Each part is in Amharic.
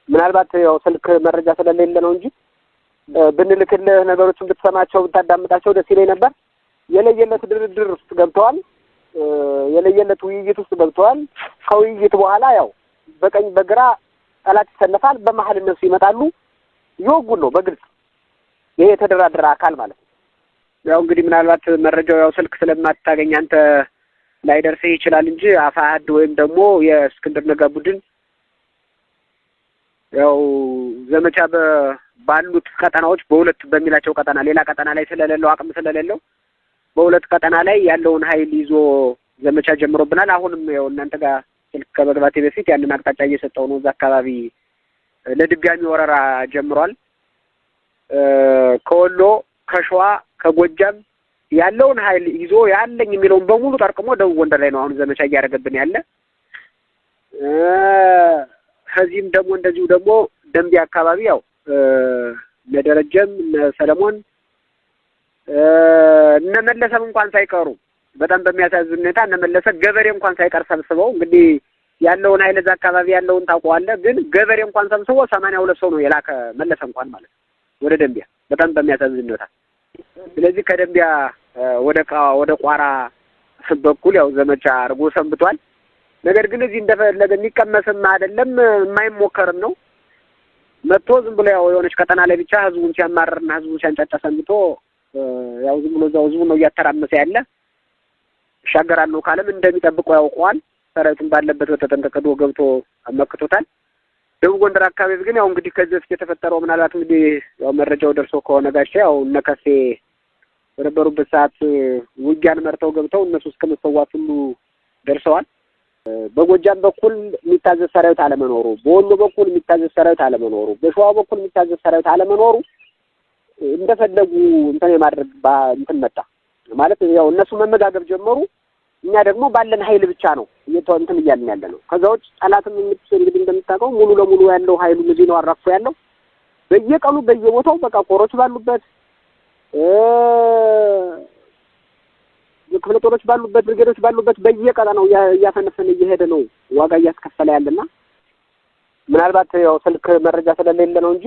ምናልባት ያው ስልክ መረጃ ስለሌለ ነው እንጂ ብንልክልህ ነገሮችን ብትሰማቸው ብታዳምጣቸው ደስ ይለኝ ነበር። የለየለት ድርድር ውስጥ ገብተዋል። የለየለት ውይይት ውስጥ ገብተዋል። ከውይይት በኋላ ያው በቀኝ በግራ ጠላት ይሰለፋል። በመሀል እነሱ ይመጣሉ፣ ይወጉን ነው በግልጽ። ይሄ የተደራደረ አካል ማለት ነው። ያው እንግዲህ ምናልባት መረጃው ያው ስልክ ስለማታገኝ አንተ ላይደርስህ ይችላል እንጂ አፋሕድ ወይም ደግሞ የእስክንድር ነጋ ቡድን ያው ዘመቻ ባሉት ቀጠናዎች በሁለት በሚላቸው ቀጠና ሌላ ቀጠና ላይ ስለሌለው አቅም ስለሌለው በሁለት ቀጠና ላይ ያለውን ኃይል ይዞ ዘመቻ ጀምሮብናል። አሁንም ያው እናንተ ጋር ስልክ ከመግባቴ በፊት ያንን አቅጣጫ እየሰጠው ነው። እዛ አካባቢ ለድጋሚ ወረራ ጀምሯል። ከወሎ፣ ከሸዋ፣ ከጎጃም ያለውን ኃይል ይዞ ያለኝ የሚለውን በሙሉ ጠርቅሞ ደቡብ ጎንደር ላይ ነው አሁን ዘመቻ እያደረገብን ያለ። ከዚህም ደግሞ እንደዚሁ ደግሞ ደንቢያ አካባቢ ያው እነ ደረጀም እነ ሰለሞን እነ መለሰም እንኳን ሳይቀሩ በጣም በሚያሳዝን ሁኔታ እነ መለሰ ገበሬ እንኳን ሳይቀር ሰብስበው እንግዲህ ያለውን ኃይል እዛ አካባቢ ያለውን ታውቀዋለህ። ግን ገበሬ እንኳን ሰብስቦ 82 ሰው ነው የላከ መለሰ እንኳን ማለት ወደ ደንቢያ በጣም በሚያሳዝን ሁኔታ። ስለዚህ ከደንቢያ ወደ ቋራ በኩል ያው ዘመቻ አድርጎ ሰንብቷል። ነገር ግን እዚህ እንደፈለገ የሚቀመስም አይደለም የማይሞከርም ነው። መጥቶ ዝም ብሎ ያው የሆነች ቀጠና ላይ ብቻ ህዝቡን ሲያማርርና ህዝቡን ሲያንጫጫ ሰንብቶ ያው ዝም ብሎ እዛው ህዝቡን ነው እያተራመሰ ያለ። ይሻገራለሁ ካለም እንደሚጠብቀው ያውቀዋል። ሰራዊቱን ባለበት በተጠንቀቀዶ ገብቶ አመክቶታል። ደቡብ ጎንደር አካባቢ ግን ያው እንግዲህ ከዚህ በፊት የተፈጠረው ምናልባት እንግዲህ ያው መረጃው ደርሶ ከሆነ ጋሻ ያው እነከሴ በነበሩበት ሰዓት ውጊያን መርተው ገብተው እነሱ እስከ መሰዋት ሁሉ ደርሰዋል። በጎጃም በኩል የሚታዘዝ ሰራዊት አለመኖሩ፣ በወሎ በኩል የሚታዘዝ ሰራዊት አለመኖሩ፣ በሸዋ በኩል የሚታዘዝ ሰራዊት አለመኖሩ እንደፈለጉ እንትን የማድረግ እንትን መጣ ማለት ያው እነሱ መመጋገብ ጀመሩ። እኛ ደግሞ ባለን ኃይል ብቻ ነው እንትን እያልን ያለ ነው። ከዛ ውጭ ጠላትም እንግዲህ እንደምታውቀው ሙሉ ለሙሉ ያለው ኃይሉ እዚህ ነው አራፎ ያለው። በየቀኑ በየቦታው በቃ ኮሮች ባሉበት የክፍለ ጦሮች ባሉበት ብርጌዶች ባሉበት በየቀጠናው እያፈነፈነ እየሄደ ነው ዋጋ እያስከፈለ ያለና ምናልባት ያው ስልክ መረጃ ስለሌለ ነው እንጂ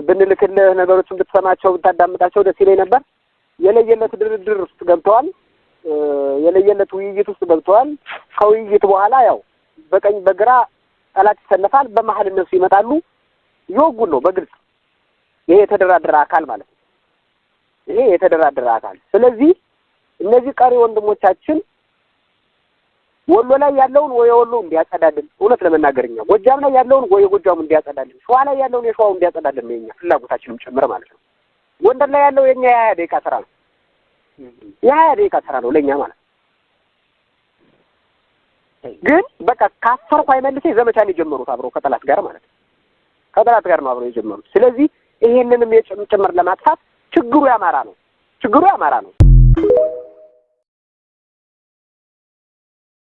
ብንልክልህ ነገሮችን ብትሰማቸው ብታዳምጣቸው ደስ ይለኝ ነበር። የለየለት ድርድር ውስጥ ገብተዋል። የለየለት ውይይት ውስጥ ገብተዋል። ከውይይት በኋላ ያው በቀኝ በግራ ጠላት ይሰለፋል። በመሀል እነሱ ይመጣሉ፣ ይወጉን ነው በግልጽ። ይሄ የተደራደረ አካል ማለት ነው። ይሄ የተደራደረ አካል። ስለዚህ እነዚህ ቀሪ ወንድሞቻችን ወሎ ላይ ያለውን ወይ ወሎ እንዲያጸዳልን፣ እውነት ለመናገርኛ ጎጃም ላይ ያለውን ወይ ጎጃሙ እንዲያጸዳልን፣ ሸዋ ላይ ያለውን የሸዋው እንዲያጸዳልን ነው የኛ ፍላጎታችንም ጭምር ማለት ነው። ጎንደር ላይ ያለው የኛ የ20 ደቂቃ ስራ ነው። የ20 ደቂቃ ስራ ነው ለኛ ማለት ነው። ግን በቃ ካፈርኩ አይመልሰኝ ዘመቻ ነው የጀመሩት አብረው ከጠላት ጋር ማለት ነው። ከጠላት ጋር ነው አብረው የጀመሩት። ስለዚህ ይሄንንም የጭምር ለማጥፋት ችግሩ ያማራ ነው።